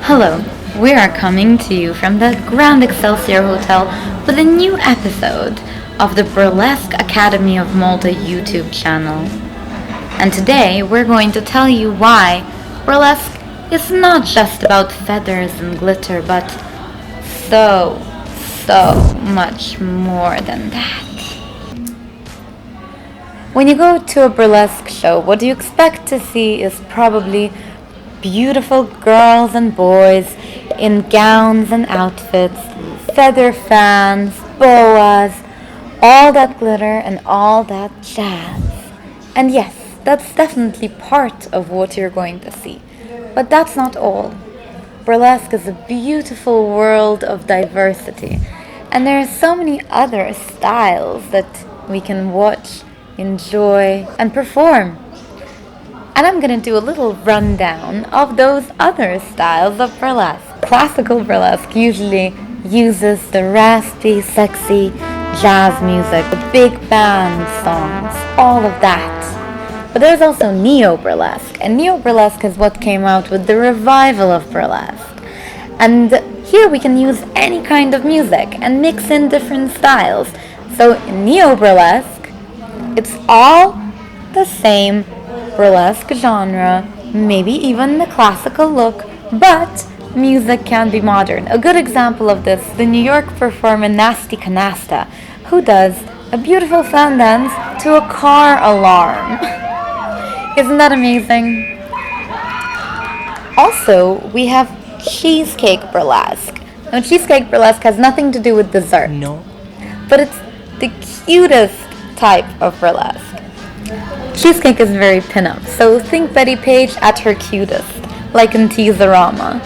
Hello, we are coming to you from the Grand Excelsior Hotel with a new episode of the Burlesque Academy of Malta YouTube channel. And today we're going to tell you why burlesque is not just about feathers and glitter, but so much more than that. When you go to a burlesque show, what you expect to see is probably beautiful girls and boys in gowns and outfits, feather fans, boas, all that glitter and all that jazz. And yes, that's definitely part of what you're going to see. But that's not all. Burlesque is a beautiful world of diversity, and there are so many other styles that we can watch, enjoy, and perform. And I'm going to do a little rundown of those other styles of burlesque. Classical burlesque usually uses the raspy, sexy jazz music, the big band songs, all of that. But there's also neo-burlesque, and neo-burlesque is what came out with the revival of burlesque. And here we can use any kind of music and mix in different styles. So in neo-burlesque, it's all the same burlesque genre, maybe even the classical look, but music can be modern. A good example of this, the New York performer Nasty Canasta, who does a beautiful fan dance to a car alarm. Isn't that amazing? Also, we have Cheesecake Burlesque. Now, Cheesecake Burlesque has nothing to do with dessert. No. But it's the cutest type of burlesque. Cheesecake is very pin-up, so think Betty Page at her cutest, like in Teaserama.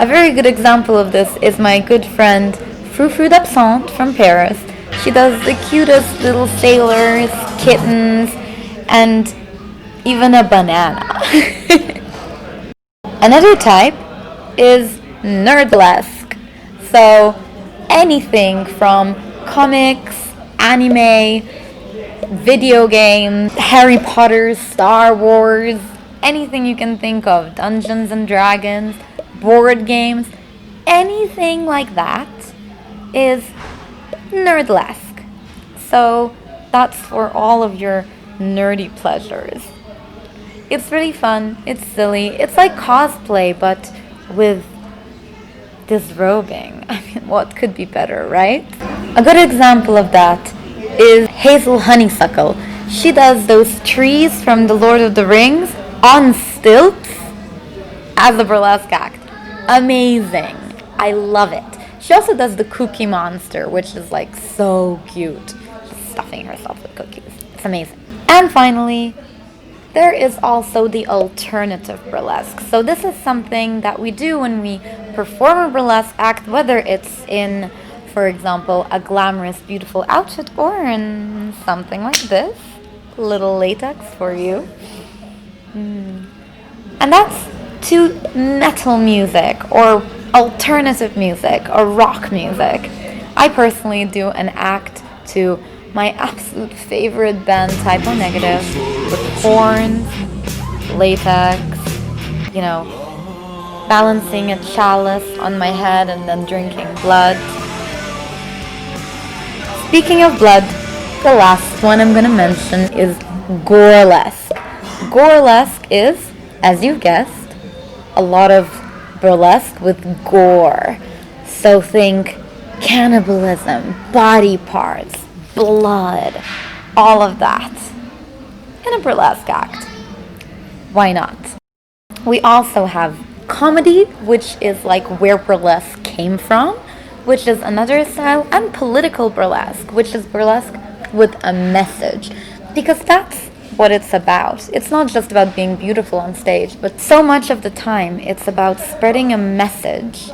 A very good example of this is my good friend Frou d'Absinthe from Paris. She does the cutest little sailors, kittens, and even a banana. Another type is nerdlesque, so anything from comics, anime, video games, Harry Potter, Star Wars, anything you can think of, Dungeons and Dragons, board games, anything like that is nerdlesque. So that's for all of your nerdy pleasures. It's really fun, it's silly, it's like cosplay but with disrobing. I mean, what could be better, right? A good example of that is Hazel Honeysuckle. She does those trees from The Lord of the Rings on stilts as a burlesque act. Amazing. I love it. She also does the Cookie Monster, which is like so cute. She's stuffing herself with cookies. It's amazing. And finally, there is also the alternative burlesque. So this is something that we do when we perform a burlesque act, whether it's in, for example, a glamorous, beautiful outfit, or in something like this. Little latex for you. And that's to metal music, or alternative music, or rock music. I personally do an act to my absolute favorite band, Type O Negative, with horns, latex, balancing a chalice on my head and then drinking blood. Speaking of blood, the last one I'm going to mention is Goreless. Gorelesque is, as you've guessed, a lot of burlesque with gore. So think cannibalism, body parts, blood, all of that in a burlesque act. Why not? We also have comedy, which is like where burlesque came from, which is another style, and political burlesque, which is burlesque with a message, because that's what it's about. It's not just about being beautiful on stage, but so much of the time it's about spreading a message,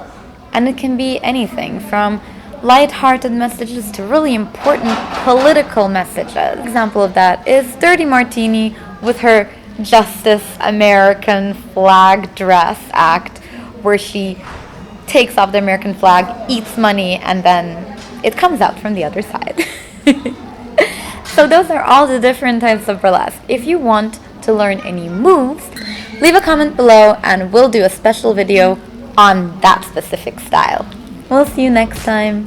and it can be anything from light-hearted messages to really important political messages. An example of that is Dirty Martini with her Justice American flag dress act, where she takes off the American flag, eats money, and then it comes out from the other side. So those are all the different types of burlesque. If you want to learn any moves, leave a comment below and we'll do a special video on that specific style. We'll see you next time.